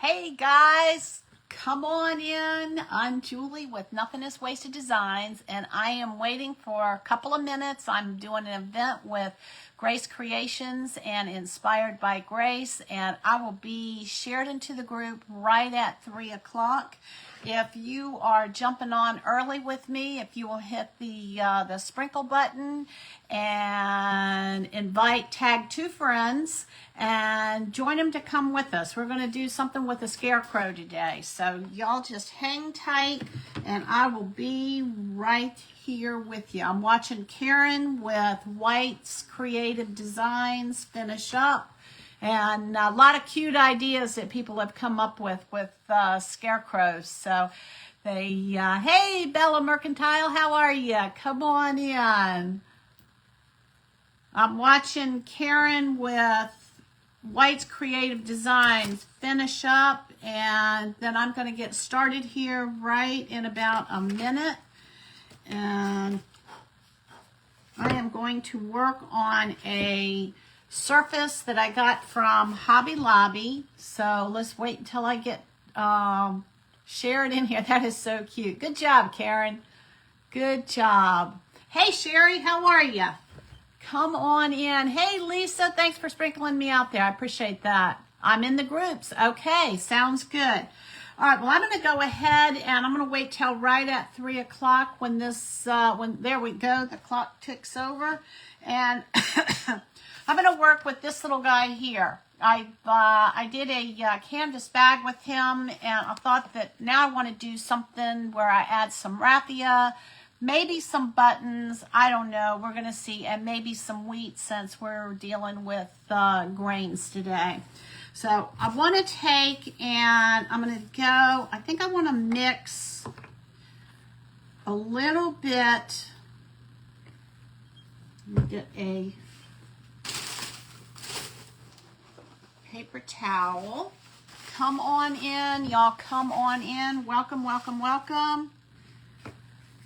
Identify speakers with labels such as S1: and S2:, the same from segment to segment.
S1: Hey guys, come on in. I'm Julie with Nothing is Wasted Designs, and I am waiting for a couple of minutes. I'm doing an event with Grace Creations and Inspired by Grace, and I will be shared into the group right at 3 o'clock. If you are jumping on early with me, if you will hit the sprinkle button and tag 2 friends and join them to come with us. We're going to do something with the Scarecrow today. So y'all just hang tight and I will be right here with you. I'm watching Karen with White's Creative Designs finish up. And a lot of cute ideas that people have come up with scarecrows. So hey, Bella Mercantile, how are you? Come on in. I'm watching Karen with White's Creative Designs finish up, and then I'm going to get started here right in about a minute. And I am going to work on a surface that I got from Hobby Lobby. So let's wait until I get shared in here. That is so cute. Good job, Karen. Good job. Hey, Sherry, how are you? Come on in. Hey, Lisa, thanks for sprinkling me out there. I appreciate that. I'm in the groups. Okay, sounds good. All right, well, I'm going to go ahead and I'm going to wait till right at 3 o'clock when there we go, the clock ticks over. And I'm going to work with this little guy here. I did a canvas bag with him, and I thought that now I want to do something where I add some raffia, maybe some buttons, I don't know, we're going to see, and maybe some wheat since we're dealing with grains today. So I want to take and I'm going to go, I think I want to mix a little bit. Let me get a paper towel. Come on in, y'all, come on in. Welcome, welcome, welcome.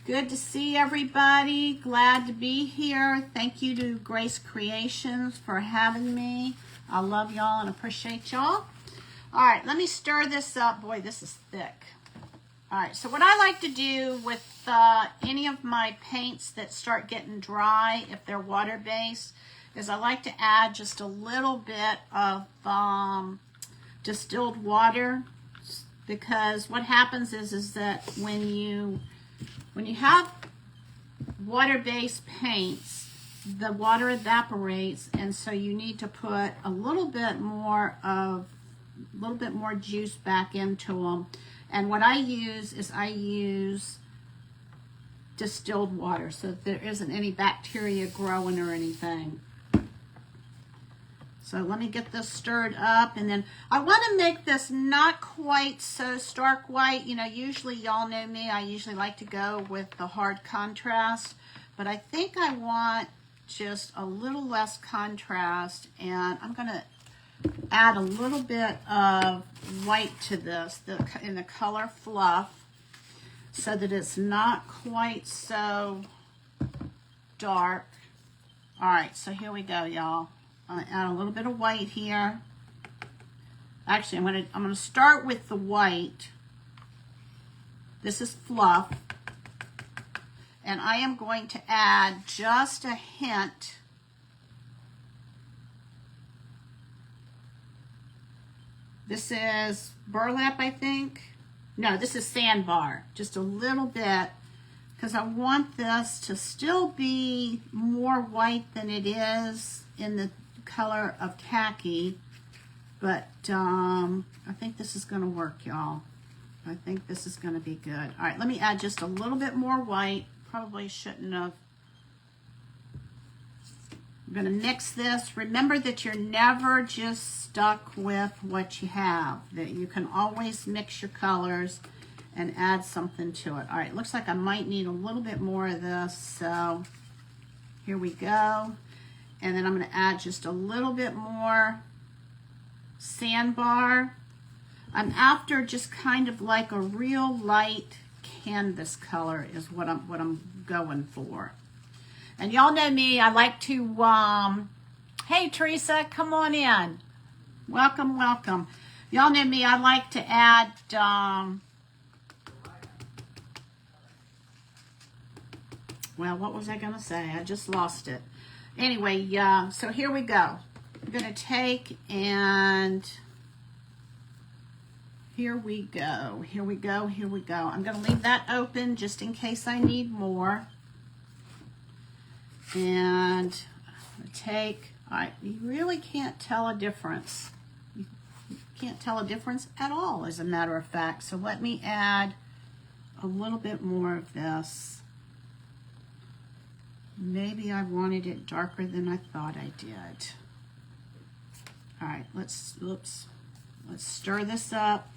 S1: Good to see everybody. Glad to be here. Thank you to Grace Creations for having me. I love y'all and appreciate y'all. All right, let me stir this up. Boy, this is thick. All right, so what I like to do with any of my paints that start getting dry, if they're water-based, is I like to add just a little bit of distilled water, because what happens is that when you have water-based paints, the water evaporates, and so you need to put a little bit more juice back into them. And what I use is distilled water, so that there isn't any bacteria growing or anything. So let me get this stirred up, and then I want to make this not quite so stark white. You know, usually y'all know me, I usually like to go with the hard contrast, but I think I want just a little less contrast, and I'm going to add a little bit of white to this in the color Fluff, so that it's not quite so dark. All right, so here we go, y'all. I'm gonna add a little bit of white here. Actually, I'm gonna start with the white. This is Fluff, and I am going to add just a hint . This is burlap, I think. No, this is sandbar. Just a little bit, because I want this to still be more white than it is in the color of khaki, but I think this is going to work, y'all. I think this is going to be good. All right, let me add just a little bit more white. Probably shouldn't have. I'm going to mix this. Remember that you're never just stuck with what you have, that you can always mix your colors and add something to it. All right, looks like I might need a little bit more of this, so here we go. And then I'm going to add just a little bit more sandbar. I'm after just kind of like a real light canvas color is what I'm going for. And y'all know me, I like to, hey Teresa, come on in. Welcome, welcome. Y'all know me, I like to add, well, what was I going to say? I just lost it. Anyway, so here we go. I'm going to take and here we go. Here we go. Here we go. I'm going to leave that open just in case I need more. And I'm going to take, all right, you really can't tell a difference. You can't tell a difference at all, as a matter of fact. So let me add a little bit more of this. Maybe I wanted it darker than I thought I did. All right, let's stir this up.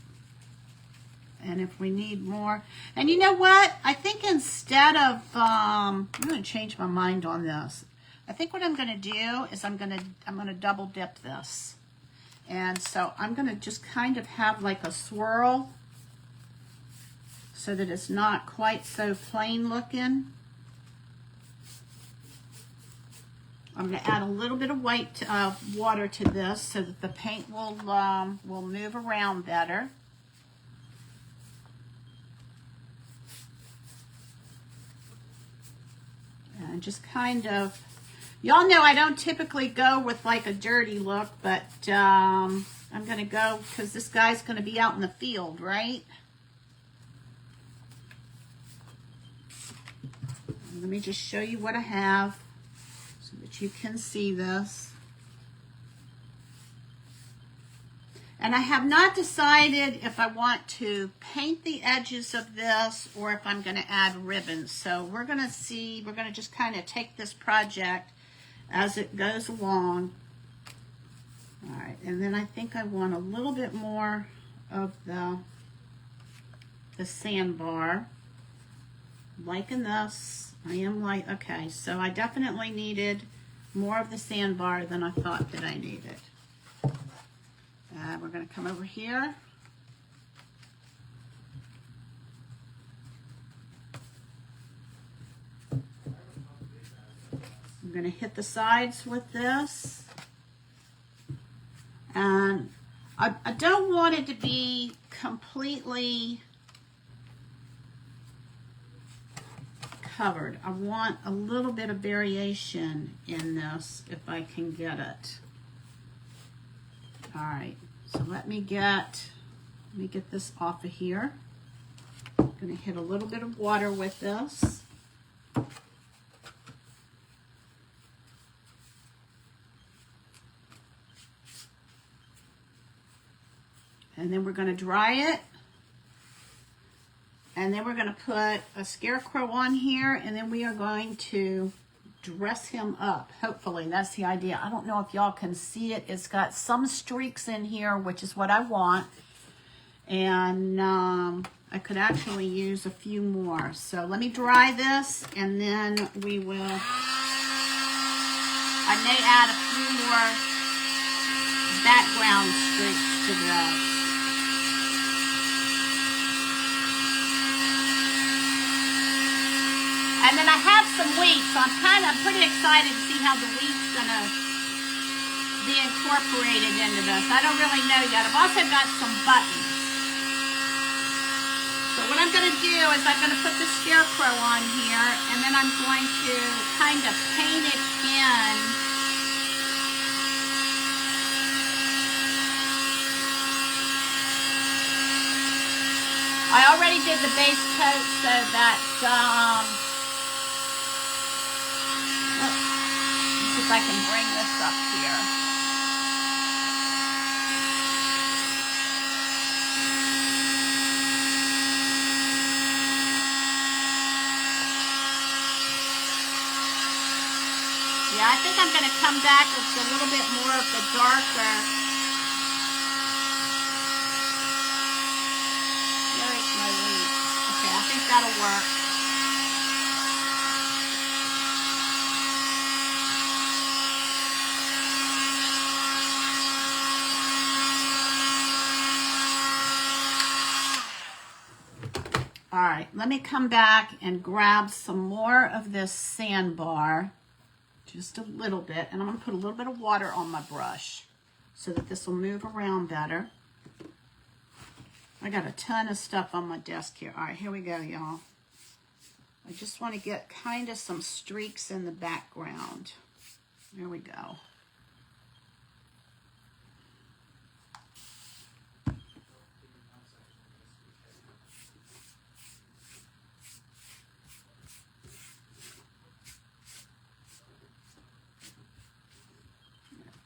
S1: And if we need more, and you know what? I think instead of, I'm going to change my mind on this. I think what I'm going to do is I'm going to double dip this. And so I'm going to just kind of have like a swirl so that it's not quite so plain looking. I'm going to add a little bit of white water to this so that the paint will move around better. And just kind of, y'all know I don't typically go with like a dirty look, but I'm going to go because this guy's going to be out in the field, right? Let me just show you what I have so that you can see this. And I have not decided if I want to paint the edges of this or if I'm going to add ribbons. So we're going to see, we're going to just kind of take this project as it goes along. All right, and then I think I want a little bit more of the sandbar. Liking this. I am like, okay, so I definitely needed more of the sandbar than I thought that I needed. We're going to come over here. I'm going to hit the sides with this. And I don't want it to be completely covered. I want a little bit of variation in this if I can get it. All right. So let me get this off of here. I'm going to hit a little bit of water with this. And then we're going to dry it. And then we're going to put a scarecrow on here, and then we are going to dress him up. Hopefully, that's the idea. I don't know if y'all can see it. It's got some streaks in here, which is what I want. And I could actually use a few more. So let me dry this, and then we will, I may add a few more background streaks to this. And then I have some wheat, so I'm pretty excited to see how the wheat's gonna be incorporated into this. I don't really know yet. I've also got some buttons. So what I'm gonna do is I'm gonna put the scarecrow on here, and then I'm going to kind of paint it in. I already did the base coat so that, if I can bring this up here. Yeah, I think I'm going to come back with a little bit more of the darker. There's my leaf. Okay, I think that'll work. All right, let me come back and grab some more of this sandbar, just a little bit, and I'm going to put a little bit of water on my brush so that this will move around better. I got a ton of stuff on my desk here. All right, here we go, y'all. I just want to get kind of some streaks in the background. There we go.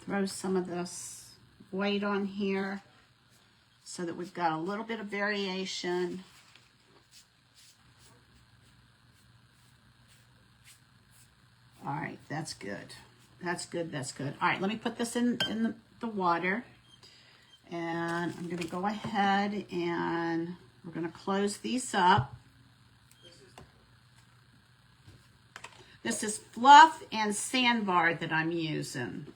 S1: Throw some of this white on here so that we've got a little bit of variation. All right, that's good. That's good, that's good. All right, let me put this in the water. And I'm gonna go ahead and we're gonna close these up. This is fluff and sandbar that I'm using.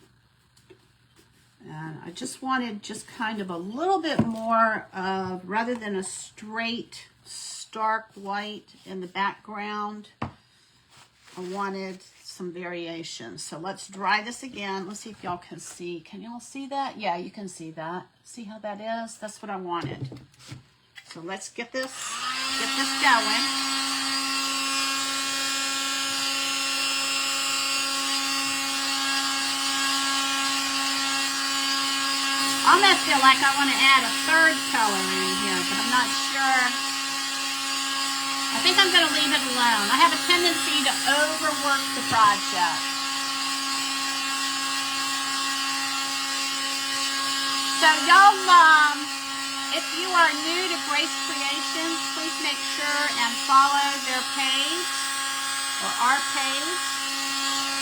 S1: And I just wanted just kind of a little bit more of, rather than a straight, stark white in the background, I wanted some variation. So let's dry this again. Let's see if y'all can see. Can y'all see that? Yeah, you can see that. See how that is? That's what I wanted. So let's get this going. I almost feel like I want to add a third color in here, but I'm not sure. I think I'm going to leave it alone. I have a tendency to overwork the project. So y'all, if you are new to Grace Creations, please make sure and follow their page or our page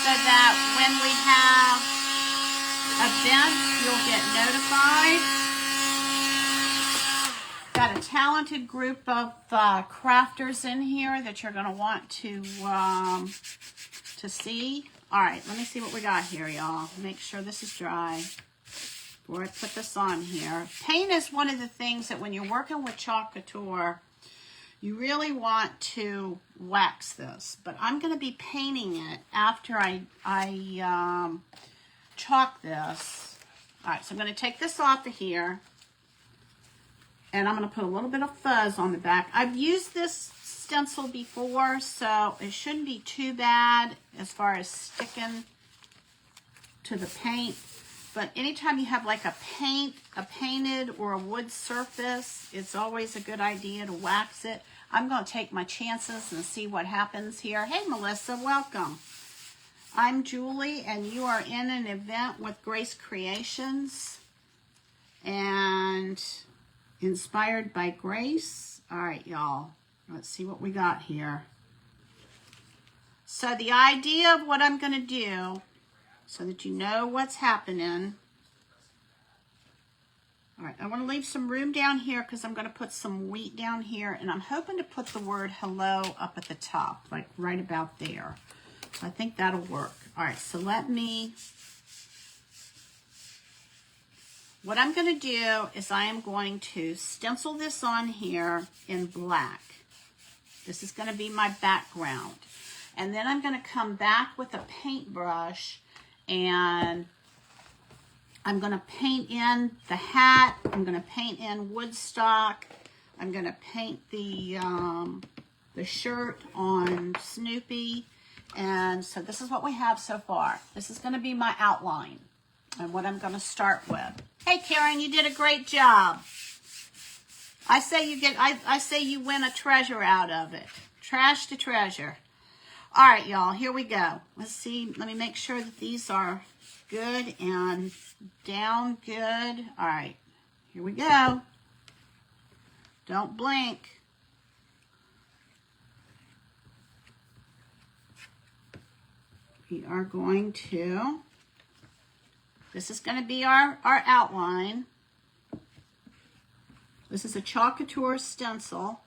S1: so that when we have events, you'll get notified. Got a talented group of crafters in here that you're going to want to see. All right, let me see what we got here, y'all. Make sure this is dry before I put this on here. Paint is one of the things that when you're working with chalk couture, you really want to wax this. But I'm going to be painting it after I chalk this. All right, so I'm going to take this off of here. And I'm going to put a little bit of fuzz on the back. I've used this stencil before, so it shouldn't be too bad as far as sticking to the paint. But anytime you have like a painted or a wood surface, it's always a good idea to wax it. I'm going to take my chances and see what happens here. Hey, Melissa, welcome. I'm Julie, and you are in an event with Grace Creations. And inspired by Grace. All right, y'all. Let's see what we got here. So the idea of what I'm going to do, so that you know what's happening. All right, I want to leave some room down here because I'm going to put some wheat down here. And I'm hoping to put the word hello up at the top, like right about there. So I think that'll work. All right, so let me... What I'm going to do is I am going to stencil this on here in black. This is going to be my background. And then I'm going to come back with a paintbrush and I'm going to paint in the hat. I'm going to paint in Woodstock. I'm going to paint the shirt on Snoopy. And so this is what we have so far. This is going to be my outline and what I'm going to start with. Hey, Karen, you did a great job. I say you win a treasure out of it. Trash to treasure. All right, y'all, here we go. Let's see. Let me make sure that these are good and down good. All right, here we go. Don't blink. We are going to... This is going to be our outline. This is a chalk couture stencil.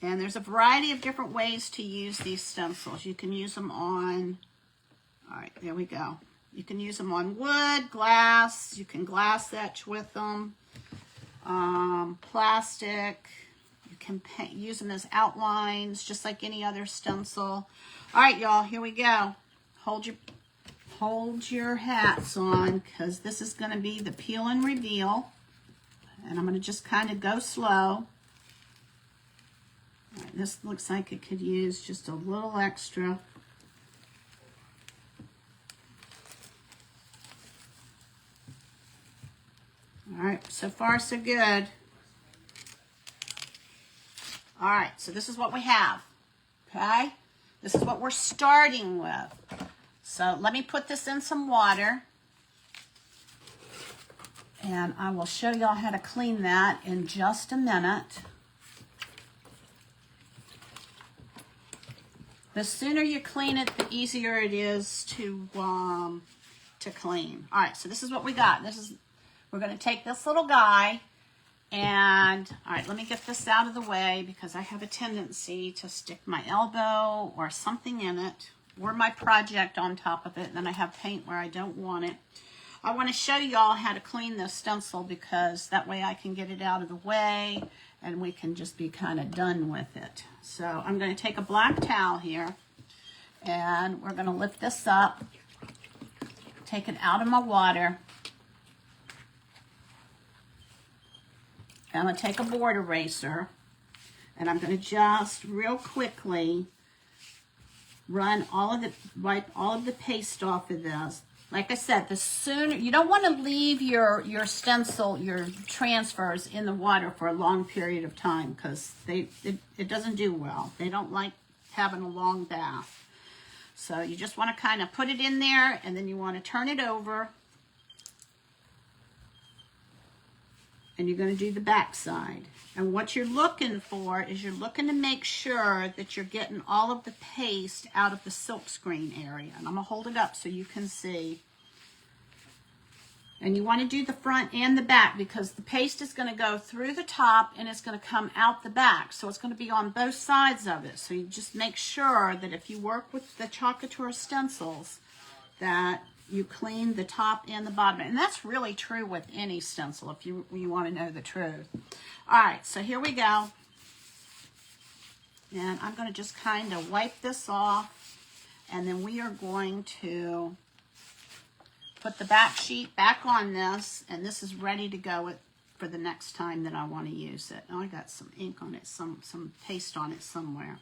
S1: And there's a variety of different ways to use these stencils. You can use them on, all right, there we go. You can use them on wood, glass. You can glass etch with them. Plastic. You can use them as outlines, just like any other stencil. All right, y'all, here we go. Hold hold your hats on because this is going to be the peel and reveal. And I'm going to just kind of go slow. All right, this looks like it could use just a little extra. All right, so far so good. All right, so this is what we have, okay? This is what we're starting with. So let me put this in some water. And I will show y'all how to clean that in just a minute. The sooner you clean it, the easier it is to clean. All right, so this is what we got. We're going to take this little guy. And, all right, let me get this out of the way because I have a tendency to stick my elbow or something in it or my project on top of it. And then I have paint where I don't want it. I want to show y'all how to clean this stencil because that way I can get it out of the way and we can just be kind of done with it. So I'm going to take a black towel here and we're going to lift this up, take it out of my water. I'm going to take a board eraser and I'm going to just real quickly wipe all of the paste off of this. Like I said, the sooner, you don't want to leave your stencil, your transfers in the water for a long period of time because it doesn't do well. They don't like having a long bath. So you just want to kind of put it in there and then you want to turn it over. And you're going to do the back side. And what you're looking for is you're looking to make sure that you're getting all of the paste out of the silk screen area. And I'm going to hold it up so you can see. And you want to do the front and the back because the paste is going to go through the top and it's going to come out the back. So it's going to be on both sides of it. So you just make sure that if you work with the Chocateur stencils that you clean the top and the bottom. And that's really true with any stencil if you want to know the truth. All right, so here we go. And I'm going to just kind of wipe this off. And then we are going to put the back sheet back on this. And this is ready to go for the next time that I want to use it. Oh, I got some ink on it, some paste on it somewhere.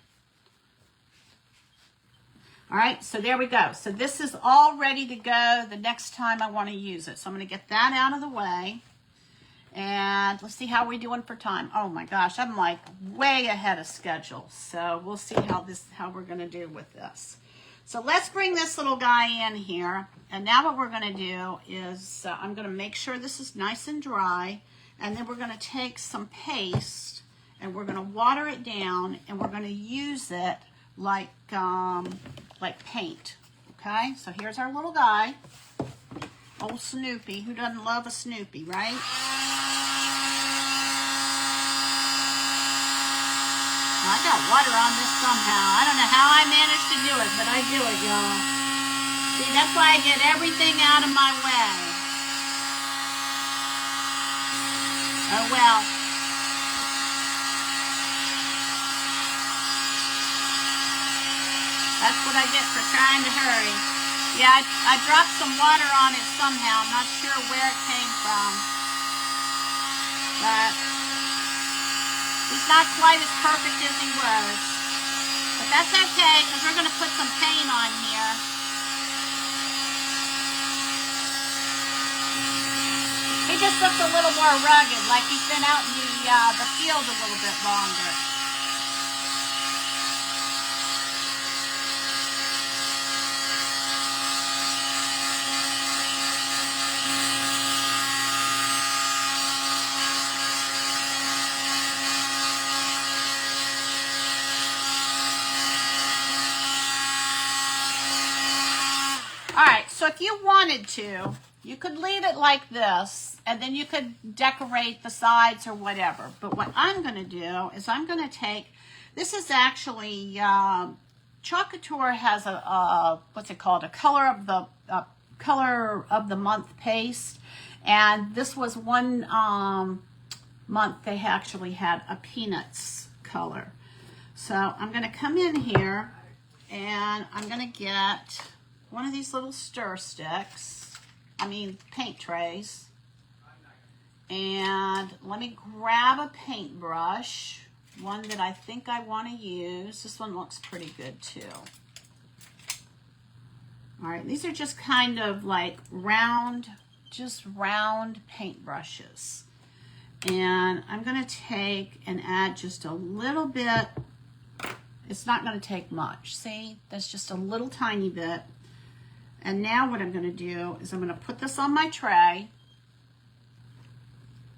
S1: All right, so there we go. So this is all ready to go the next time I want to use it. So I'm going to get that out of the way. And let's see how we're doing for time. Oh my gosh, I'm like way ahead of schedule. So we'll see how we're going to do with this. So let's bring this little guy in here. And now what we're going to do is I'm going to make sure this is nice and dry. And then we're going to take some paste and we're going to water it down and we're going to use it like paint. Okay, so here's our little guy, old Snoopy. Who doesn't love a Snoopy, right? I got water on this somehow. I don't know how I managed to do it, but I do it, y'all. See, that's why I get everything out of my way. Oh well. That's what I get for trying to hurry. Yeah, I dropped some water on it somehow. I'm not sure where it came from. But he's not quite as perfect as he was. But that's okay, because we're going to put some paint on here. He just looks a little more rugged, like he's been out in the field a little bit longer. So if you wanted to, you could leave it like this, and then you could decorate the sides or whatever. But what I'm going to do is I'm going to take, this is actually, Chocateur has a what's it called, a color of the month paste. And this was one month they actually had a peanuts color. So I'm going to come in here, and I'm going to get one of these little stir sticks, paint trays. And let me grab a paintbrush, one that I think I want to use. This one looks pretty good too. All right, these are just kind of like round paintbrushes. And I'm going to take and add just a little bit. It's not going to take much. See, that's just a little tiny bit. And now what I'm going to do is I'm going to put this on my tray.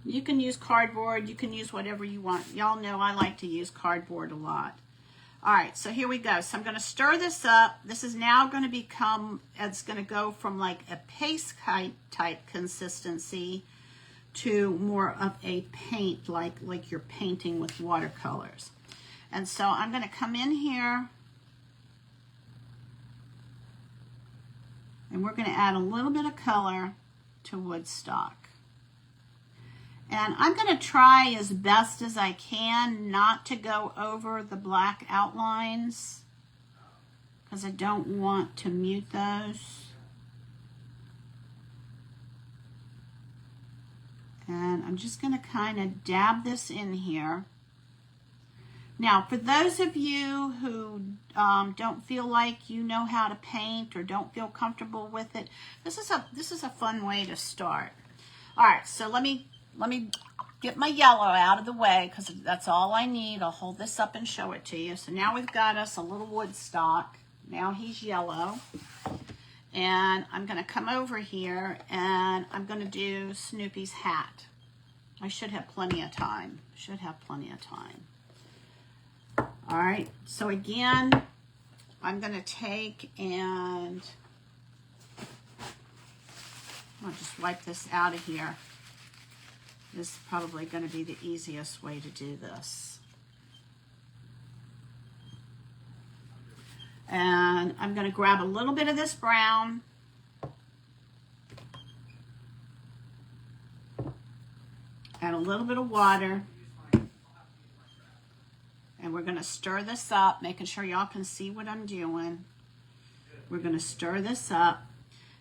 S1: You can use cardboard. You can use whatever you want. Y'all know I like to use cardboard a lot. All right, so here we go. So I'm going to stir this up. This is now going to become, it's going to go from like a paste type consistency to more of a paint, like you're painting with watercolors. And so I'm going to come in here and we're going to add a little bit of color to Woodstock. And I'm going to try as best as I can not to go over the black outlines because I don't want to mute those. And I'm just going to kind of dab this in here. Now, for those of you who don't feel like you know how to paint or don't feel comfortable with it, this is a fun way to start. All right, so let me get my yellow out of the way because that's all I need. I'll hold this up and show it to you. So now we've got us a little Woodstock. Now he's yellow. And I'm going to come over here and I'm going to do Snoopy's hat. I should have plenty of time. All right, so again, I'm going to take and I'll just wipe this out of here. This is probably going to be the easiest way to do this. And I'm going to grab a little bit of this brown. Add a little bit of water. And we're going to stir this up, making sure y'all can see what I'm doing. We're going to stir this up.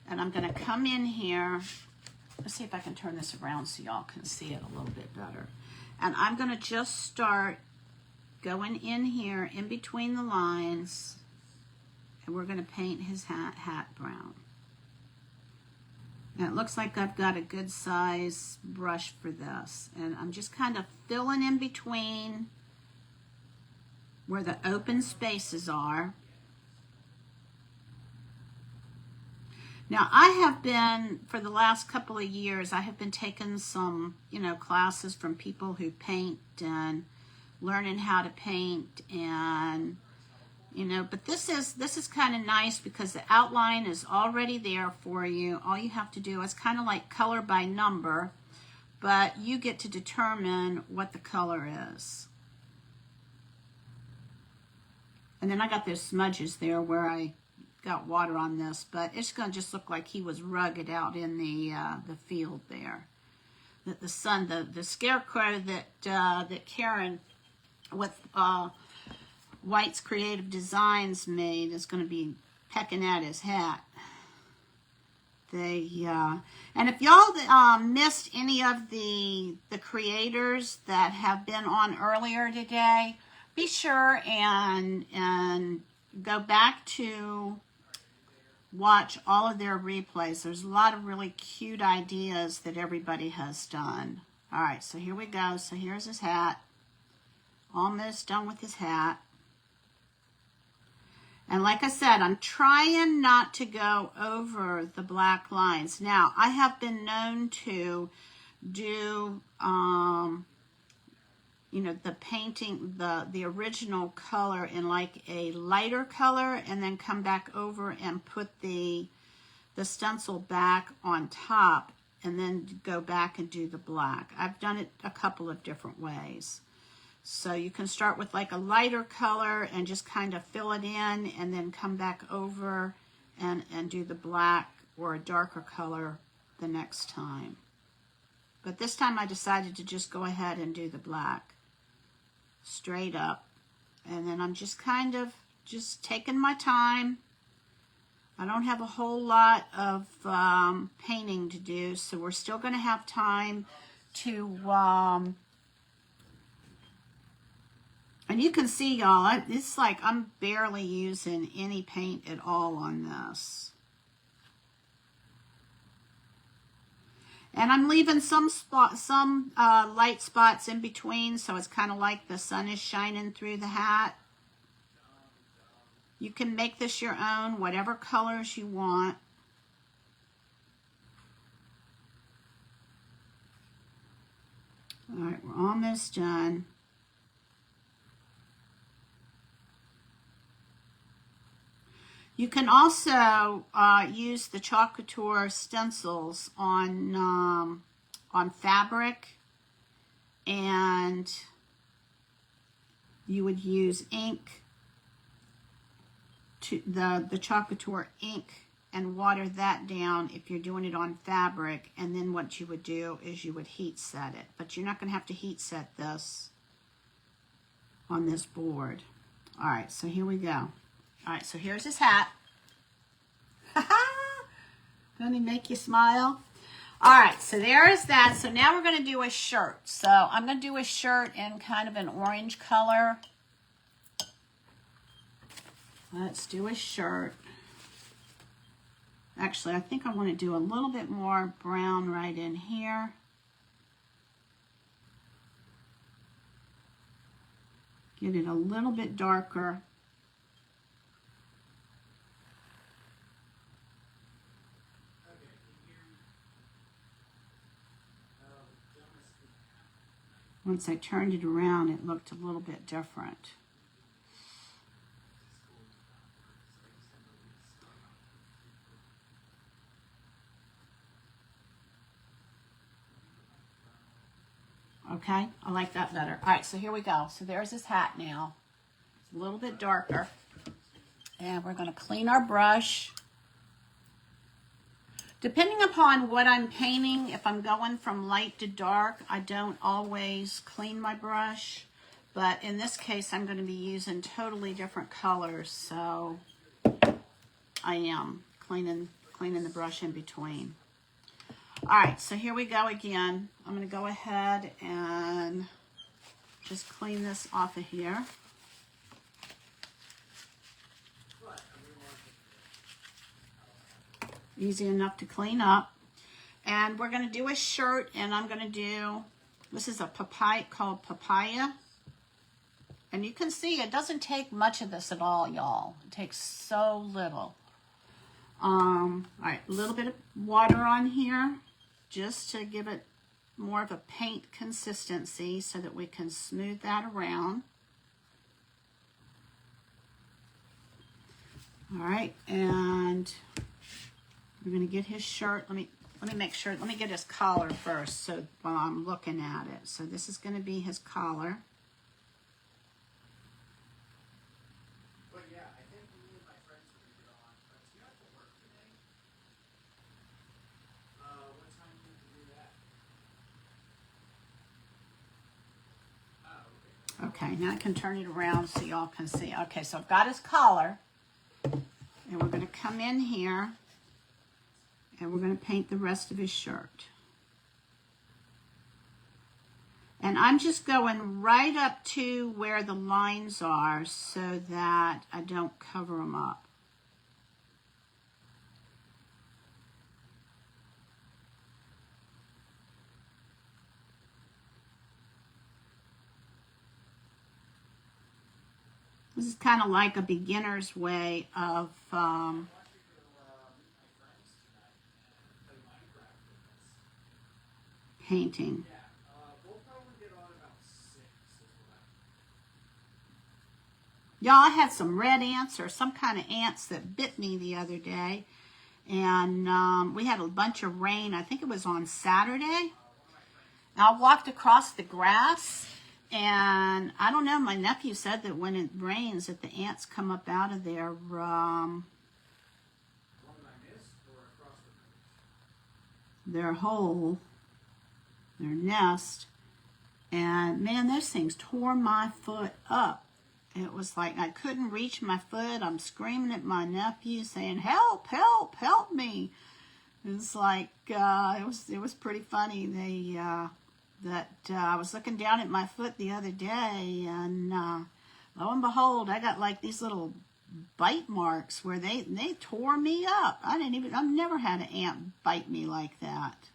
S1: And I'm going to come in here. Let's see if I can turn this around so y'all can see it a little bit better. And I'm going to just start going in here in between the lines. And we're going to paint his hat brown. And it looks like I've got a good size brush for this. And I'm just kind of filling in between where the open spaces are. Now, I have been, for the last couple of years, I have been taking some, classes from people who paint and learning how to paint and, but this is kind of nice because the outline is already there for you. All you have to do is kind of like color by number, but you get to determine what the color is. And then I got those smudges there where I got water on this, but it's going to just look like he was rugged out in the field there. That the sun, the scarecrow that Karen with White's Creative Designs made is going to be pecking at his hat. And if y'all missed any of the creators that have been on earlier today, be sure and go back to watch all of their replays. There's a lot of really cute ideas that everybody has done. All right, so here we go. So here's his hat. Almost done with his hat. And like I said, I'm trying not to go over the black lines. Now, I have been known to do the painting, the original color in like a lighter color and then come back over and put the stencil back on top and then go back and do the black. I've done it a couple of different ways. So you can start with like a lighter color and just kind of fill it in and then come back over and do the black or a darker color the next time. But this time I decided to just go ahead and do the black straight up. And then I'm just kind of just taking my time. I don't have a whole lot of painting to do, so we're still going to have time to, and you can see, y'all, it's like I'm barely using any paint at all on this. And I'm leaving some light spots in between, so it's kind of like the sun is shining through the hat. You can make this your own, whatever colors you want. All right, we're almost done. You can also use the Chalk Couture stencils on fabric, and you would use ink, to the Chalk Couture ink, and water that down if you're doing it on fabric, and then what you would do is you would heat set it. But you're not going to have to heat set this on this board. All right, so here we go. All right, so here's his hat. Doesn't he make you smile? All right, so there is that. So now we're going to do a shirt. So I'm going to do a shirt in kind of an orange color. Let's do a shirt. Actually, I think I want to do a little bit more brown right in here. Get it a little bit darker. Once I turned it around, it looked a little bit different. Okay, I like that better. All right, so here we go. So there's his hat now. It's a little bit darker. And we're going to clean our brush. Depending upon what I'm painting, if I'm going from light to dark, I don't always clean my brush. But in this case, I'm going to be using totally different colors. So I am cleaning the brush in between. All right, so here we go again. I'm going to go ahead and just clean this off of here. Easy enough to clean up. And we're going to do a shirt, and I'm going to do, this is a papaya, called Papaya. And you can see it doesn't take much of this at all, y'all. It takes so little. All right, a little bit of water on here, just to give it more of a paint consistency so that we can smooth that around. All right, and we're going to get his shirt. Let me make sure. Let me get his collar first, so while I'm looking at it. So this is going to be his collar.
S2: But yeah, I think me and my friends are going to get on. But do you have to work today? What time do you do that? Oh, okay.
S1: Okay, now I can turn it around so y'all can see. Okay, so I've got his collar, and we're going to come in here, and we're going to paint the rest of his shirt. And I'm just going right up to where the lines are so that I don't cover them up. This is kind of like a beginner's way of painting.
S2: yeah. We'll probably get on about 6 as well.
S1: Y'all, I had some red ants or some kind of ants that bit me the other day. And we had a bunch of rain. I think it was on Saturday. I walked across the grass, and I don't know, my nephew said that when it rains that the ants come up out of their hole, their nest, and man, those things tore my foot up. It was like I couldn't reach my foot. I'm screaming at my nephew saying, help, help, help me. It was like, it was pretty funny. I was looking down at my foot the other day, and lo and behold, I got like these little bite marks where they tore me up. I've never had an ant bite me like that.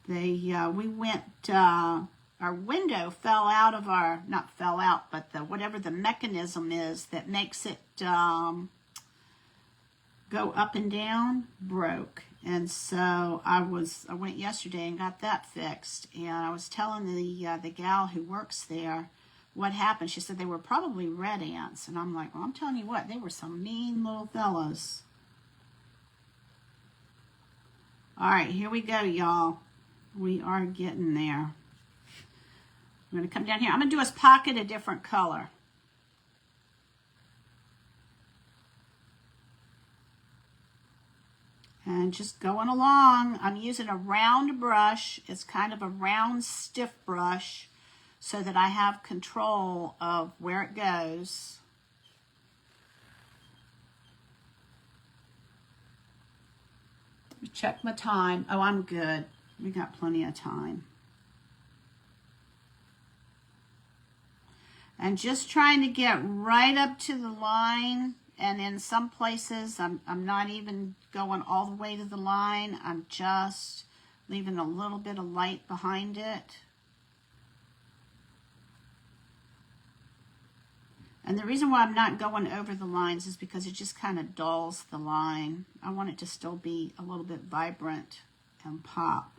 S1: We went, our window fell out of not fell out, but whatever the mechanism is that makes it go up and down broke. And so I went yesterday and got that fixed. And I was telling the gal who works there what happened. She said they were probably red ants. And I'm like, well, I'm telling you what, they were some mean little fellas. All right, here we go, y'all. We are getting there. I'm going to come down here. I'm going to do his pocket a different color. And just going along, I'm using a round brush. It's kind of a round, stiff brush so that I have control of where it goes. Check my time. Oh, I'm good. We got plenty of time. And just trying to get right up to the line. And in some places, I'm not even going all the way to the line. I'm just leaving a little bit of light behind it. And the reason why I'm not going over the lines is because it just kind of dulls the line. I want it to still be a little bit vibrant and pop.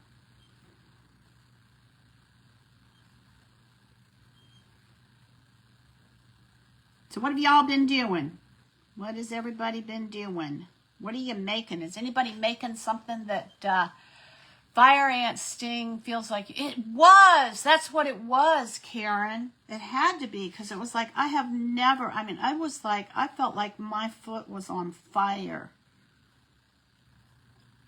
S1: So what have y'all been doing? What has everybody been doing? What are you making? Is anybody making something that fire ant sting feels like it was? That's what it was, Karen. It had to be, because it was like I felt like my foot was on fire.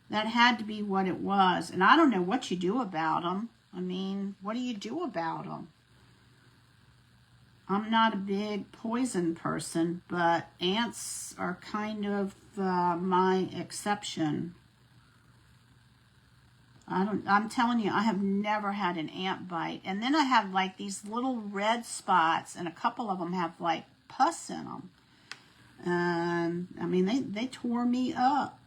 S1: That had to be what it was. And I don't know what you do about them. I mean, what do you do about them? I'm not a big poison person, but ants are kind of my exception. I'm telling you, I have never had an ant bite. And then I have like these little red spots, and a couple of them have like pus in them. And I mean, they tore me up.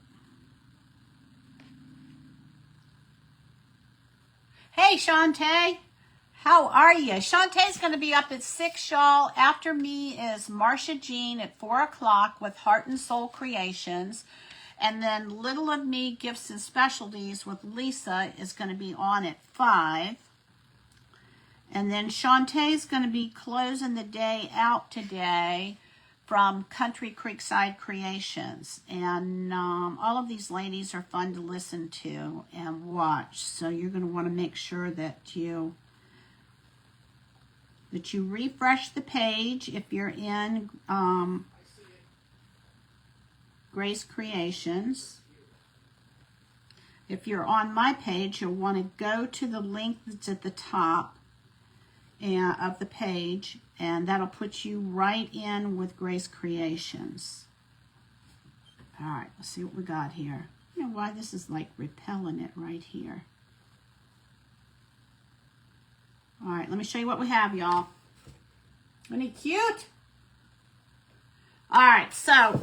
S1: Hey, Shantae. How are you? Shantae's going to be up at 6, y'all. After me is Marsha Jean at 4 o'clock with Heart and Soul Creations. And then Little of Me Gifts and Specialties with Lisa is going to be on at 5. And then Shantae's going to be closing the day out today from Country Creekside Creations. And all of these ladies are fun to listen to and watch. So you're going to want to make sure that you refresh the page if you're in Grace Creations. If you're on my page, you'll want to go to the link that's at the top of the page, and that'll put you right in with Grace Creations. All right, let's see what we got here. You know why this is like repelling it right here. All right, let me show you what we have, y'all. Isn't it cute? All right, so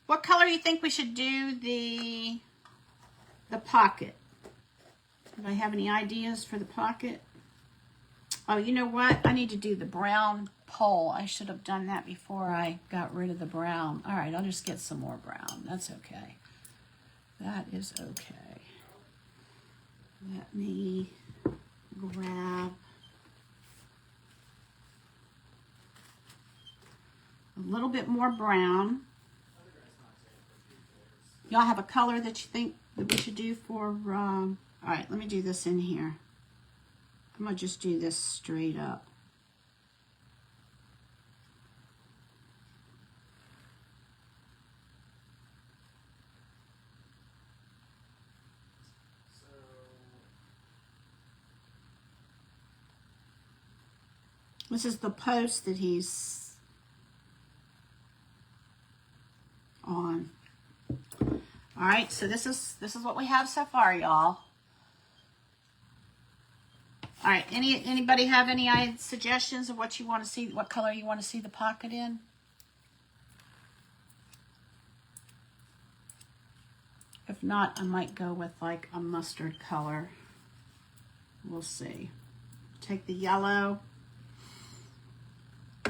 S1: what color do you think we should do the pocket? Do I have any ideas for the pocket? Oh, you know what? I need to do the brown pole. I should have done that before I got rid of the brown. All right, I'll just get some more brown. That's okay. That is okay. Let me grab a little bit more brown. Y'all have a color that you think that we should do for, all right, let me do this in here. I'm going to just do this straight up. This is the post that he's on. All right, so this is what we have so far, y'all. All right, anybody have any suggestions of what you want to see, what color you want to see the pocket in? If not, I might go with like a mustard color. We'll see. Take the yellow.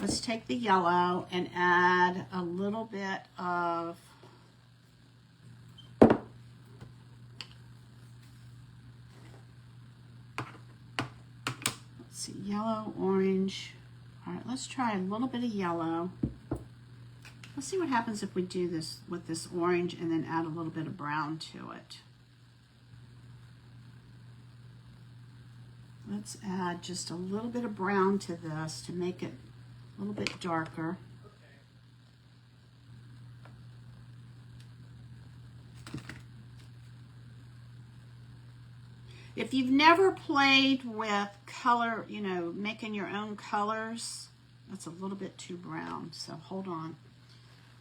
S1: Let's take the yellow and add a little bit of yellow, orange. All right, let's try a little bit of yellow. Let's see what happens if we do this with this orange and then add a little bit of brown to it. Let's add just a little bit of brown to this to make it a little bit darker. If you've never played with color, you know, making your own colors, that's a little bit too brown. So hold on.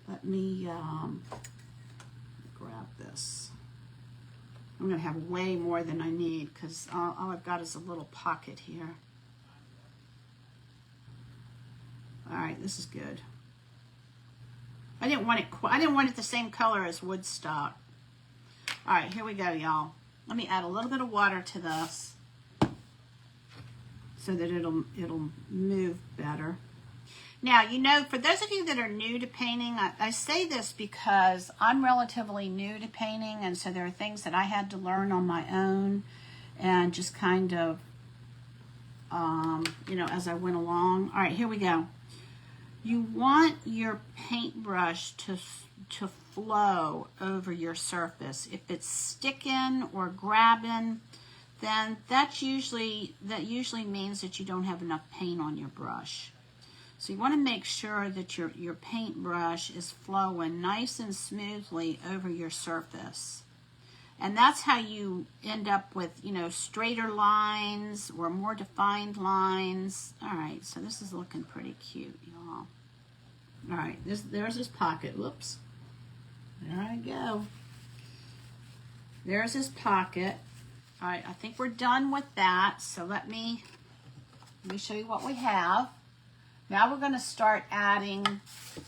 S1: Let me grab this. I'm going to have way more than I need because all I've got is a little pocket here. All right, this is good. I didn't want it the same color as Woodstock. All right, here we go, y'all. Let me add a little bit of water to this so that it'll move better. Now, you know, for those of you that are new to painting, I say this because I'm relatively new to painting, and so there are things that I had to learn on my own and just kind of, you know, as I went along. All right, here we go. You want your paintbrush to flow over your surface. If it's sticking or grabbing, then that usually means that you don't have enough paint on your brush. So you want to make sure that your paintbrush is flowing nice and smoothly over your surface. And that's how you end up with, you know, straighter lines or more defined lines. All right, so this is looking pretty cute, y'all. All right, there's his pocket. Whoops. There I go. There's his pocket. All right, I think we're done with that. So let me show you what we have. Now we're going to start adding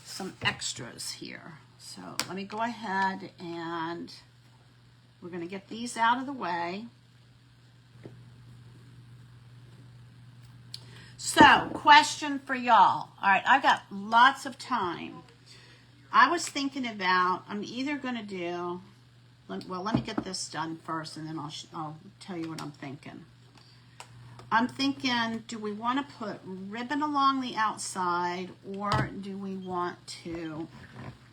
S1: some extras here. So let me go ahead and we're going to get these out of the way. So, question for y'all. All right, I've got lots of time. I was thinking about, I'm either going to do, well, let me get this done first and then I'll tell you what I'm thinking. I'm thinking, do we want to put ribbon along the outside or do we want to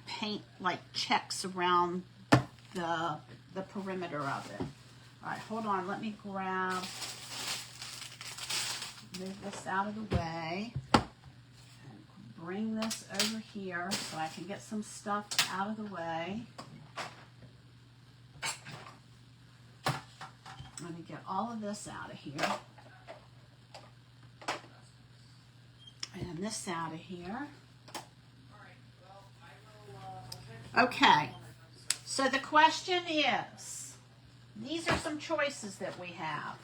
S1: paint like checks around the perimeter of it? All right, hold on. Let me move this out of the way and bring this over here so I can get some stuff out of the way. Let me get all of this out of here. And this out of here. Okay, so the question is, these are some choices that we have.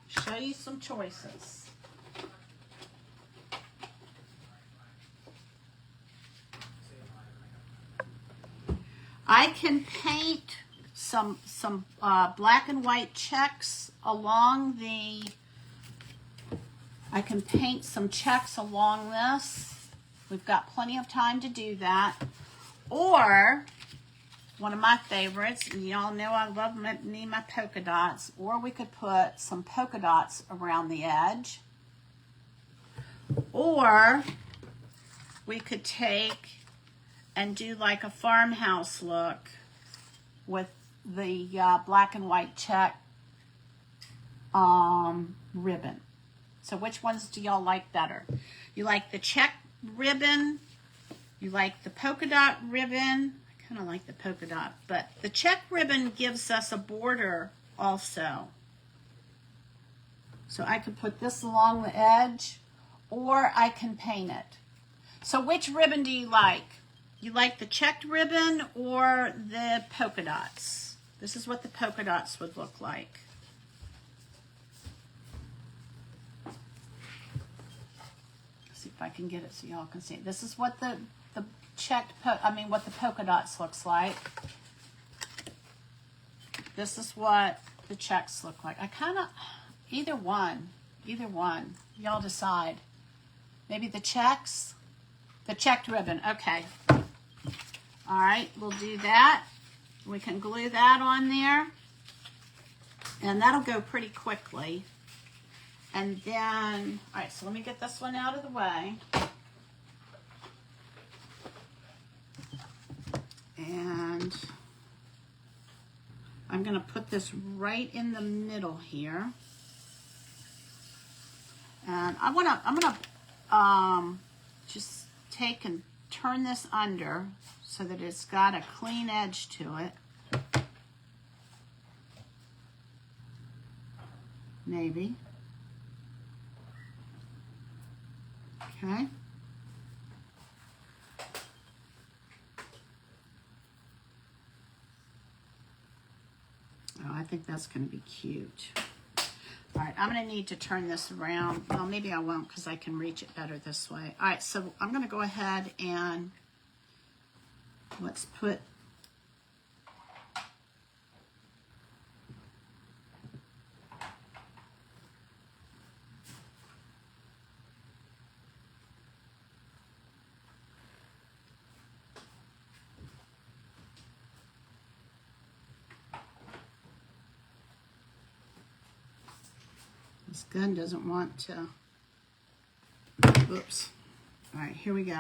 S1: Show you some choices. I can paint some black and white checks along the, I can paint some checks along this. We've got plenty of time to do that. Or, one of my favorites, and y'all know I love my polka dots, or we could put some polka dots around the edge. Or, we could take and do like a farmhouse look with the black and white check ribbon. So which ones do y'all like better? You like the check ribbon? You like the polka dot ribbon? I kind of like the polka dot, but the check ribbon gives us a border also. So I could put this along the edge, or I can paint it. So which ribbon do you like? You like the checked ribbon or the polka dots? This is what the polka dots would look like. See if I can get it so y'all can see. This is what the what the polka dots looks like. This is what the checks look like. I kind of, either one, y'all decide. Maybe the checks, the checked ribbon, okay. All right, we'll do that. We can glue that on there, and that'll go pretty quickly. And then, all right, so let me get this one out of the way. And I'm gonna put this right in the middle here. And I'm gonna just take and turn this under so that it's got a clean edge to it. Maybe. Okay. Oh, I think that's going to be cute. All right, I'm going to need to turn this around. Well, maybe I won't because I can reach it better this way. All right, so I'm going to go ahead and let's put this gun doesn't want to, oops. All right, here we go.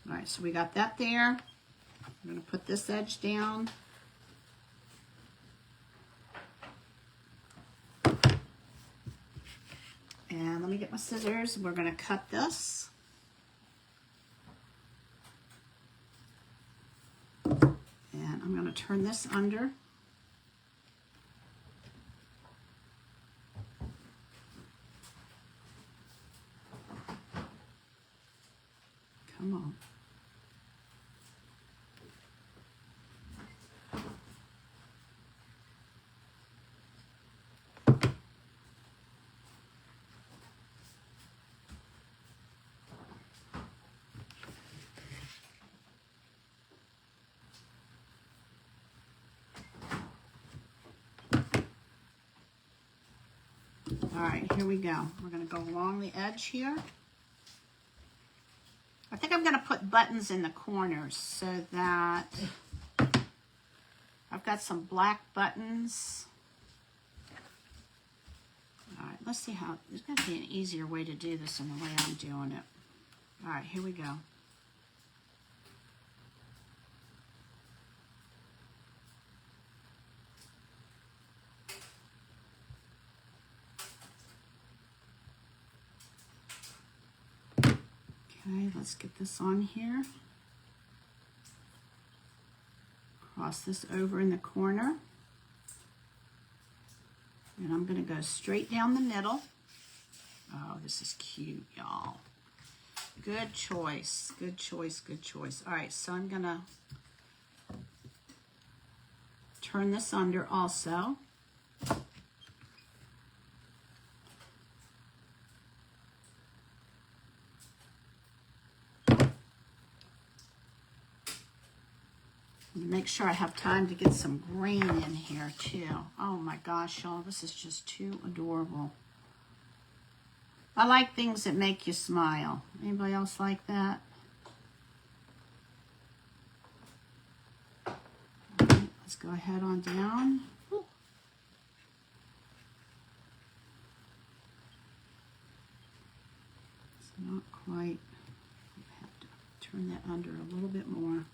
S1: All right, so we got that there. I'm going to put this edge down. And let me get my scissors. We're going to cut this. And I'm going to turn this under. Come on. All right, here we go. We're going to go along the edge here. I think I'm going to put buttons in the corners so that I've got some black buttons. All right, let's see how, there's got to be an easier way to do this than the way I'm doing it. All right, here we go. Okay, let's get this on here. Cross this over in the corner. And I'm going to go straight down the middle. Oh, this is cute, y'all. Good choice, good choice, good choice. All right, so I'm going to turn this under also. Make sure I have time to get some green in here too. Oh my gosh, y'all, this is just too adorable. I like things that make you smile. Anybody else like that? All right, let's go ahead on down. Ooh. It's not quite. I have to turn that under a little bit more.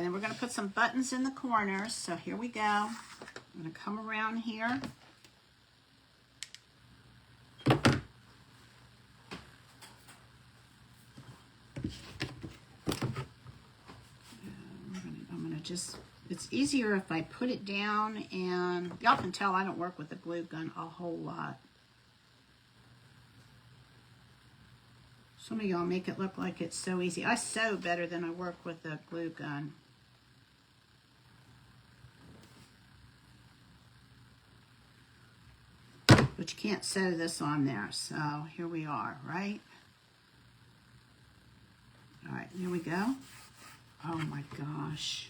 S1: And then we're going to put some buttons in the corners. So here we go. I'm going to come around here. I'm going to just, it's easier if I put it down, and y'all can tell I don't work with the glue gun a whole lot. Some of y'all make it look like it's so easy. I sew better than I work with a glue gun. But you can't sew this on there, so here we are, right? All right, there we go. Oh my gosh.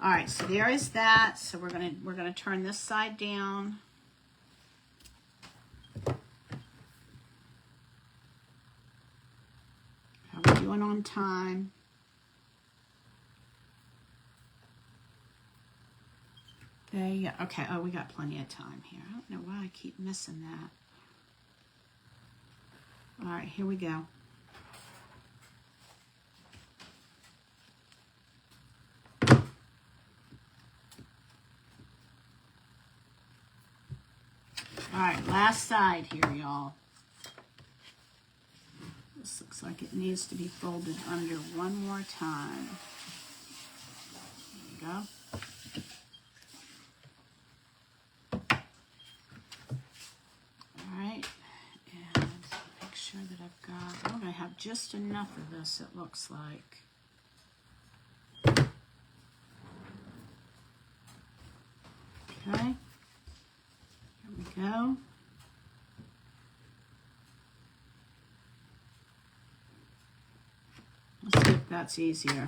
S1: All right, so there is that. So we're gonna turn this side down. How are we doing on time? There you go. Okay, oh, we got plenty of time here. I don't know why I keep missing that. All right, here we go. All right, last side here, y'all. This looks like it needs to be folded under one more time. There we go. All right, and make sure that I've got, oh, I have just enough of this, it looks like. Okay, here we go. Let's see if that's easier.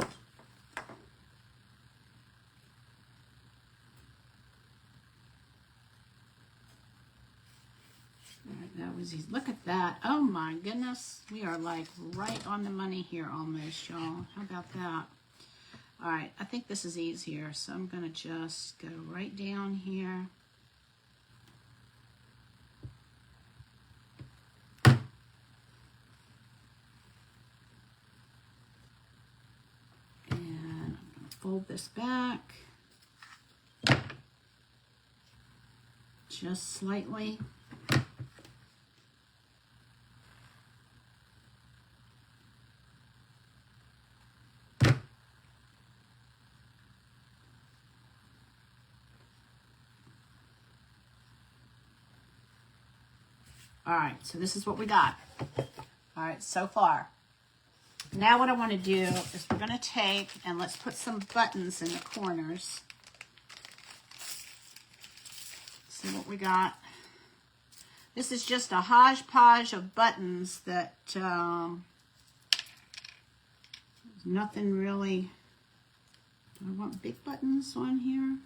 S1: That was easy. Look at that. Oh my goodness. We are like right on the money here almost, y'all. How about that? All right, I think this is easier. So I'm going to just go right down here. And I'm going to fold this back. Just slightly. All right, so this is what we got. All right, so far. Now what I want to do is we're going to take and let's put some buttons in the corners. See what we got. This is just a hodgepodge of buttons that nothing really. Do I want big buttons on here?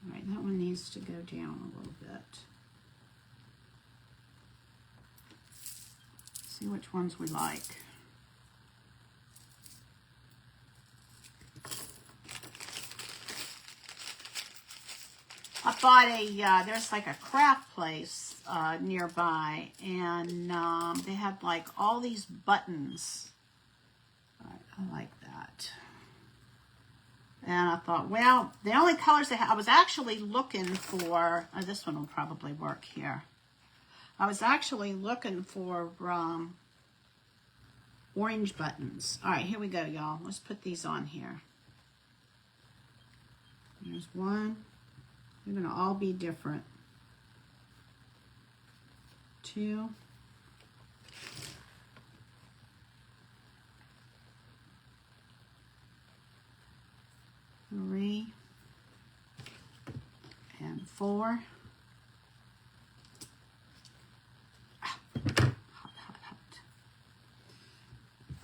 S1: All right, that one needs to go down a little bit. See which ones we like. I bought a, there's like a craft place nearby, and they had like all these buttons. I like that. And I thought, well, the only colors they had, I was actually looking for, this one will probably work here. I was actually looking for orange buttons. All right, here we go, y'all. Let's put these on here. There's one. They're going to all be different. 2. 3. And 4.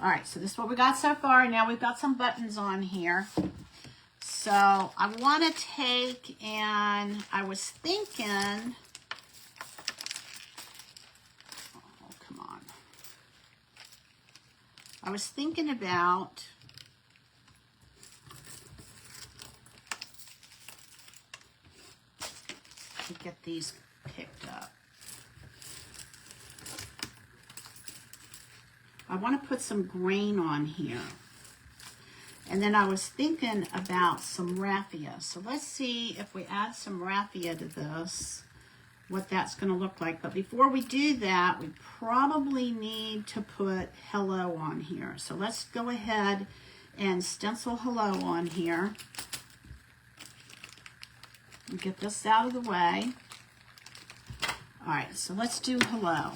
S1: All right, so this is what we got so far. Now we've got some buttons on here. So I want to take, and I was thinking, oh, come on. I was thinking about to get these picked up. I want to put some grain on here. And then I was thinking about some raffia. So let's see if we add some raffia to this, what that's going to look like. But before we do that, we probably need to put hello on here. So let's go ahead and stencil hello on here. And get this out of the way. All right, so let's do hello.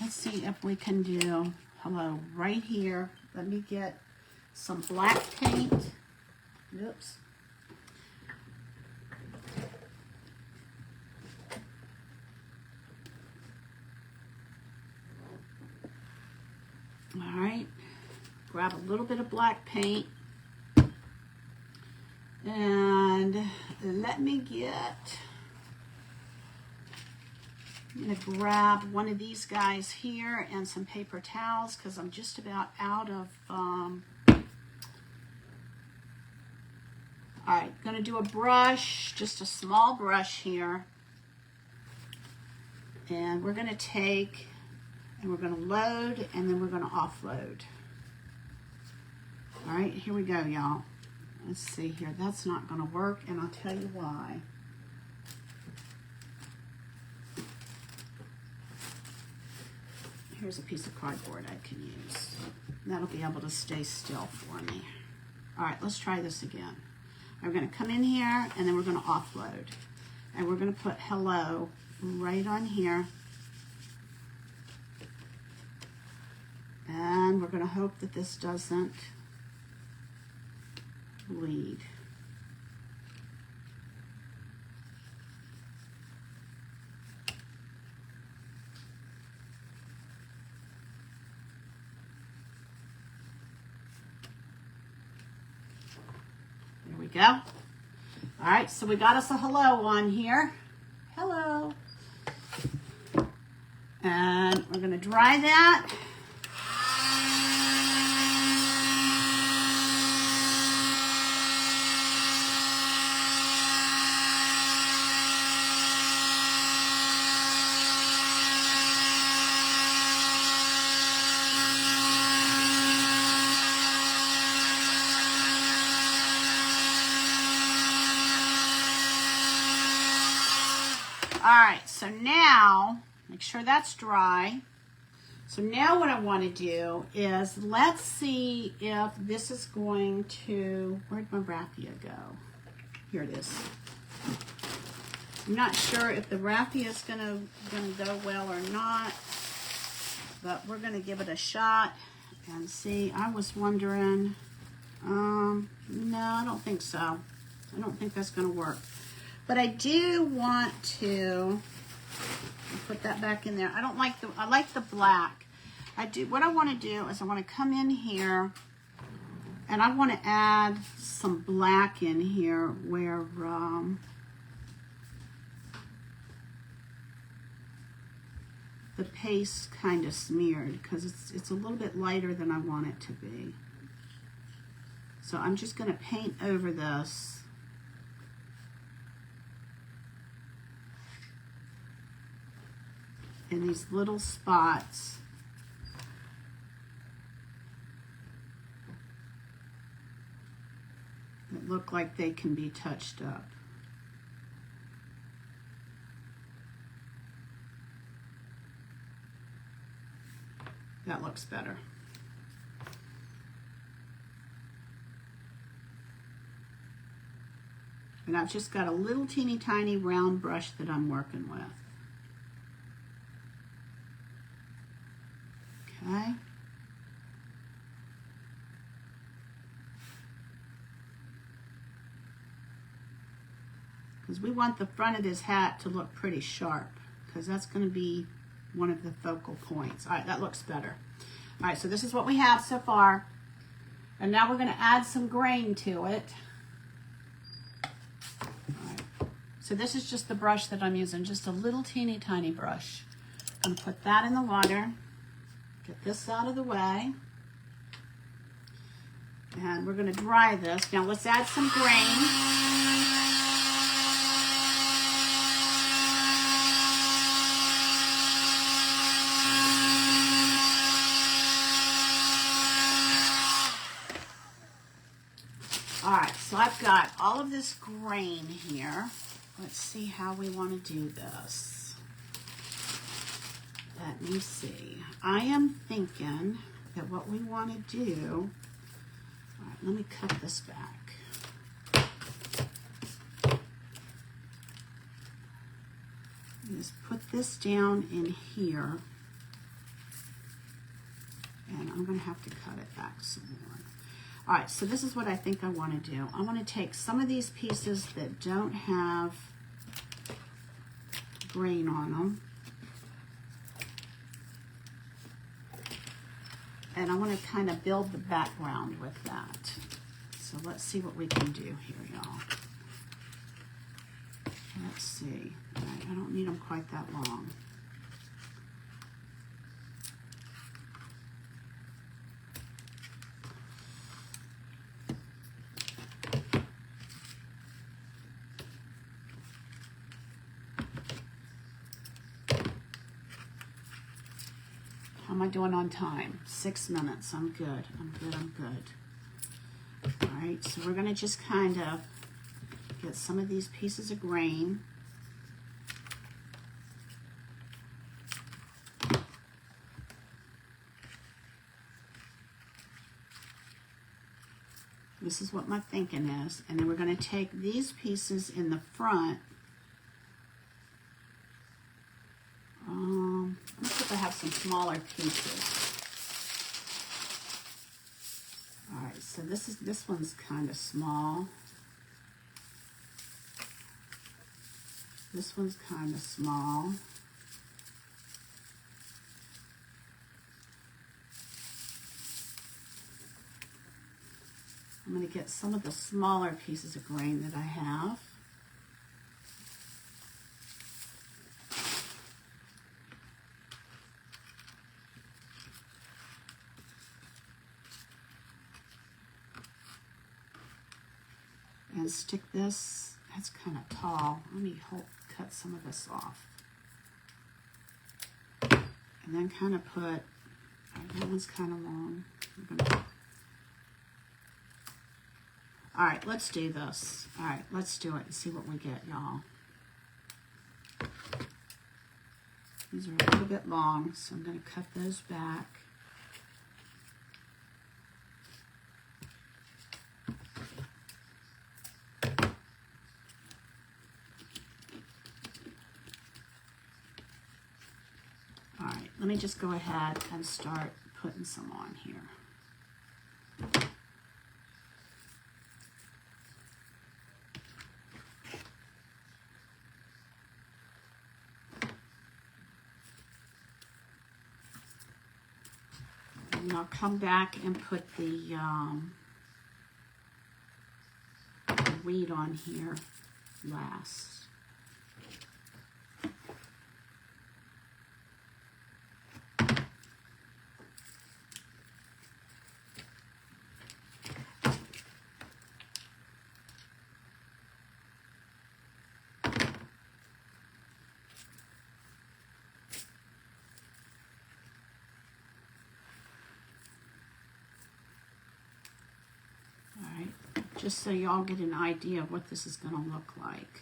S1: Let's see if we can do hello right here. Let me get some black paint. Oops. All right, grab a little bit of black paint. And let me get, I'm going to grab one of these guys here and some paper towels because I'm just about out of, all right, going to do a brush, just a small brush here. And we're going to take, and we're going to load, and then we're going to offload. All right, here we go, y'all. Let's see here. That's not going to work, and I'll tell you why. Here's a piece of cardboard I can use. That'll be able to stay still for me. All right, let's try this again. We're going to come in here, and then we're going to offload. And we're going to put hello right on here. And we're going to hope that this doesn't bleed. There we go. All right, so we got us a hello on here. Hello. And we're going to dry that. All right, so now, make sure that's dry. So now what I want to do is, let's see if this is going to, where'd my raffia go? Here it is. I'm not sure if the raffia is gonna go well or not, but we're gonna give it a shot and see. I was wondering, no, I don't think so. I don't think that's gonna work. But I do want to put that back in there. I don't like I like the black. What I want to do is I want to come in here and I want to add some black in here where the paste kind of smeared, because it's a little bit lighter than I want it to be. So I'm just going to paint over this. In these little spots. That look like they can be touched up. That looks better. And I've just got a little teeny tiny round brush that I'm working with. Okay. Because we want the front of this hat to look pretty sharp, because that's going to be one of the focal points. All right, that looks better. All right, so this is what we have so far. And now we're going to add some grain to it. All right. So this is just the brush that I'm using, just a little teeny tiny brush. I'm going to put that in the water. Get this out of the way. And we're going to dry this. Now let's add some grain. All right, so I've got all of this grain here. Let's see how we want to do this. Let me see. I am thinking that what we want to do, all right, let me cut this back. Just put this down in here. And I'm going to have to cut it back some more. All right, so this is what I think I want to do. I want to take some of these pieces that don't have grain on them. And I want to kind of build the background with that. So let's see what we can do here, y'all. Let's see. All right, I don't need them quite that long. How am I doing on time? 6 minutes. I'm good. I'm good. I'm good. All right, so we're going to just kind of get some of these pieces of grain. This is what my thinking is. And then we're going to take these pieces in the front. Let's see if I have some smaller pieces. All right, so this one's kind of small. This one's kind of small. I'm going to get some of the smaller pieces of grain that I have. And stick this, that's kind of tall. Let me cut some of this off. And then kind of put, that one's kind of long. All right, let's do this. All right, let's do it and see what we get, y'all. These are a little bit long, so I'm going to cut those back. All right, let me just go ahead and start putting some on here. And I'll come back and put the wheat on here last. Just so y'all get an idea of what this is going to look like.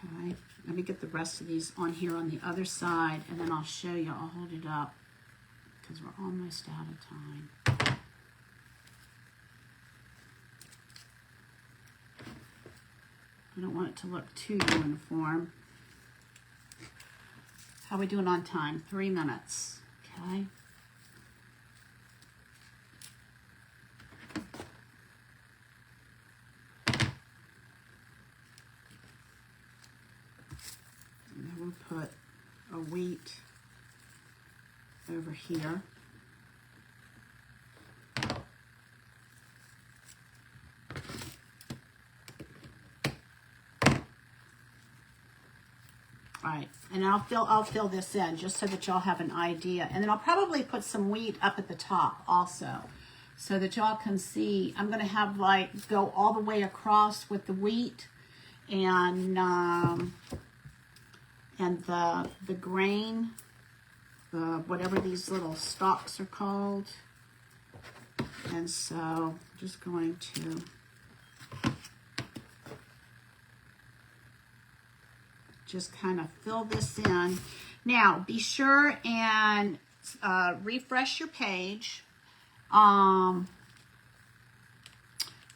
S1: Okay, let me get the rest of these on here on the other side, and then I'll show you. I'll hold it up because we're almost out of time. I don't want it to look too uniform. How are we doing on time? 3 minutes. Okay. Put a wheat over here. All right, and I'll fill this in just so that y'all have an idea, and then I'll probably put some wheat up at the top also, so that y'all can see. I'm going to have like go all the way across with the wheat, and the grain whatever these little stalks are called. And so I'm just going to just kind of fill this in. Now, be sure and refresh your page.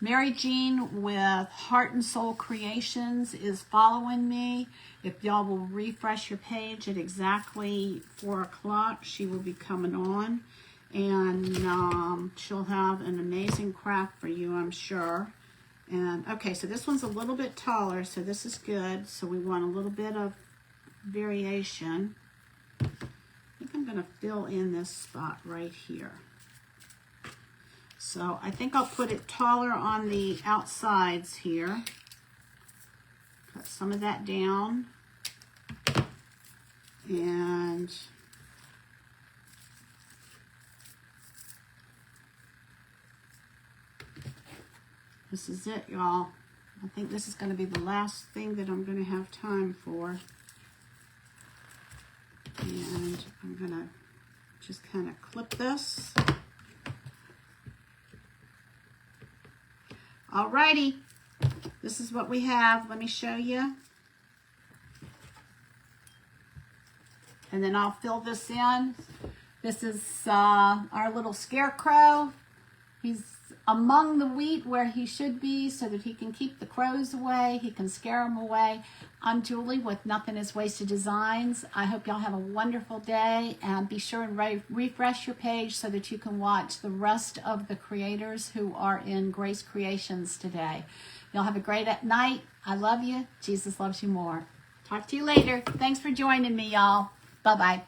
S1: Mary Jean with Heart and Soul Creations is following me. If y'all will refresh your page at exactly 4 o'clock, she will be coming on. And she'll have an amazing craft for you, I'm sure. And okay, so this one's a little bit taller, so this is good. So we want a little bit of variation. I think I'm going to fill in this spot right here. So I think I'll put it taller on the outsides here. Cut some of that down. And this is it, y'all. I think this is going to be the last thing that I'm going to have time for. And I'm going to just kind of clip this. Alrighty, this is what we have. Let me show you. And then I'll fill this in. This is our little scarecrow. He's among the wheat where he should be so that he can keep the crows away. He can scare them away. I'm Julie with Nothing is Wasted Designs. I hope y'all have a wonderful day, and be sure and refresh your page so that you can watch the rest of the creators who are in Grace Creations today. Y'all have a great night. I love you. Jesus loves you more. Talk to you later. Thanks for joining me, y'all. Bye-bye.